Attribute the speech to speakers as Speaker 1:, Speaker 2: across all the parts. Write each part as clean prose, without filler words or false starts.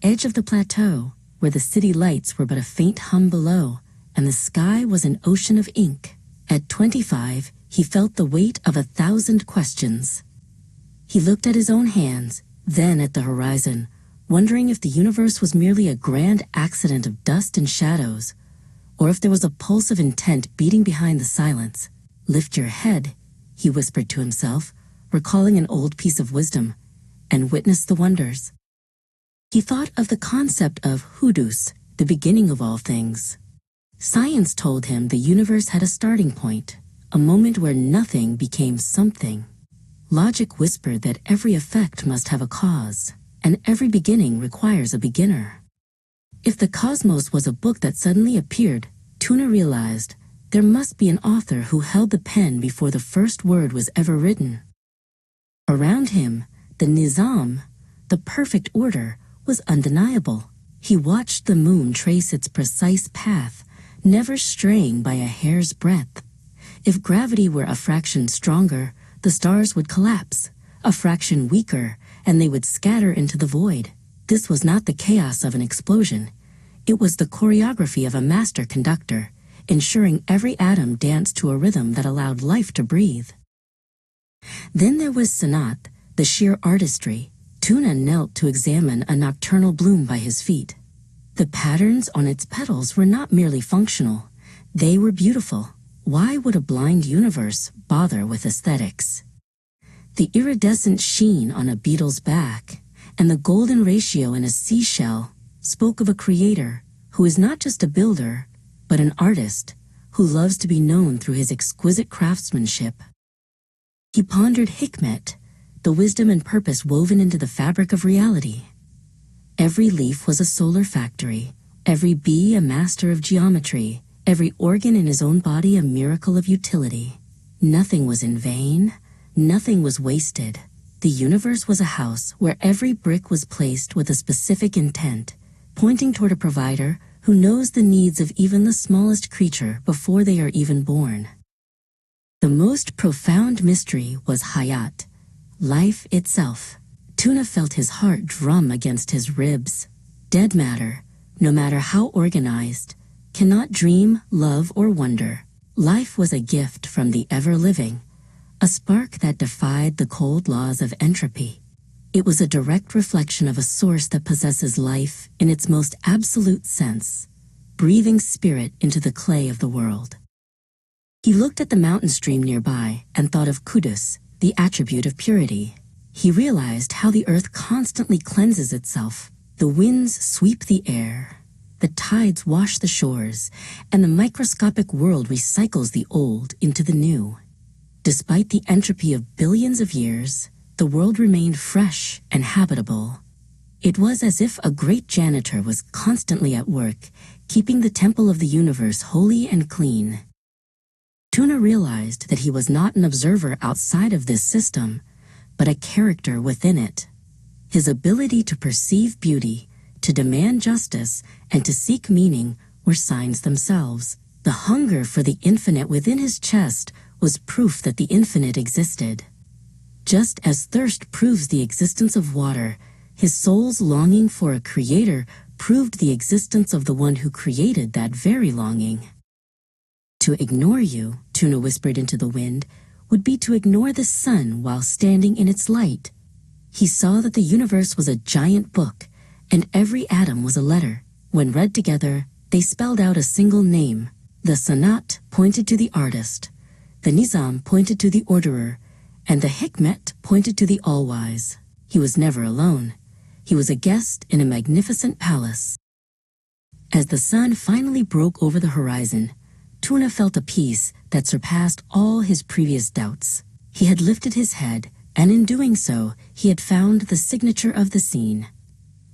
Speaker 1: edge of the plateau, where the city lights were but a faint hum below, and the sky was an ocean of ink. At 25, he felt the weight of 1,000 questions. He looked at his own hands, then at the horizon, wondering if the universe was merely a grand accident of dust and shadows, or if there was a pulse of intent beating behind the silence. "Lift your head," he whispered to himself, recalling an old piece of wisdom, "and witness the wonders." He thought of the concept of hudus, the beginning of all things. Science told him the universe had a starting point, a moment where nothing became something. Logic whispered that every effect must have a cause, and every beginning requires a beginner. If the cosmos was a book that suddenly appeared, Tuna realized there must be an author who held the pen before the first word was ever written. Around him, the nizam, the perfect order, was undeniable. He watched the moon trace its precise path, never straying by a hair's breadth. If gravity were a fraction stronger, the stars would collapse, a fraction weaker, and they would scatter into the void. This was not the chaos of an explosion. It was the choreography of a master conductor, ensuring every atom danced to a rhythm that allowed life to breathe. Then there was Sanat, the sheer artistry. Tuna knelt to examine a nocturnal bloom by his feet. The patterns on its petals were not merely functional, they were beautiful. Why would a blind universe bother with aesthetics? The iridescent sheen on a beetle's back and the golden ratio in a seashell spoke of a creator who is not just a builder, but an artist who loves to be known through his exquisite craftsmanship. He pondered Hikmet, the wisdom and purpose woven into the fabric of reality. Every leaf was a solar factory, every bee a master of geometry, every organ in his own body a miracle of utility. Nothing was in vain, nothing was wasted. The universe was a house where every brick was placed with a specific intent, pointing toward a provider who knows the needs of even the smallest creature before they are even born. The most profound mystery was Hayat, life itself. Tuna felt his heart drum against his ribs. Dead matter, no matter how organized, cannot dream, love, or wonder. Life was a gift from the ever-living, a spark that defied the cold laws of entropy. It was a direct reflection of a source that possesses life in its most absolute sense, breathing spirit into the clay of the world. He looked at the mountain stream nearby and thought of Kudus, the attribute of purity. He realized how the earth constantly cleanses itself. The winds sweep the air, the tides wash the shores, and the microscopic world recycles the old into the new. Despite the entropy of billions of years, the world remained fresh and habitable. It was as if a great janitor was constantly at work, keeping the temple of the universe holy and clean. Tuna realized that he was not an observer outside of this system, but a character within it. His ability to perceive beauty, to demand justice, and to seek meaning were signs themselves. The hunger for the infinite within his chest was proof that the infinite existed. Just as thirst proves the existence of water, his soul's longing for a creator proved the existence of the one who created that very longing. To ignore you, Tuna whispered into the wind, would be to ignore the sun while standing in its light. He saw that the universe was a giant book, and every atom was a letter. When read together, they spelled out a single name. The Sanat pointed to the artist, the Nizam pointed to the orderer, and the Hikmet pointed to the all-wise. He was never alone. He was a guest in a magnificent palace. As the sun finally broke over the horizon, Tuna felt a peace that surpassed all his previous doubts. He had lifted his head, and in doing so, he had found the signature of the scene.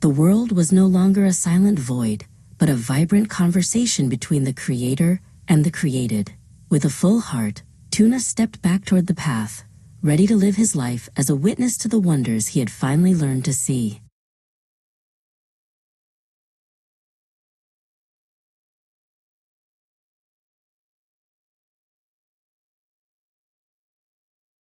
Speaker 1: The world was no longer a silent void, but a vibrant conversation between the creator and the created. With a full heart, Tuna stepped back toward the path, ready to live his life as a witness to the wonders he had finally learned to see.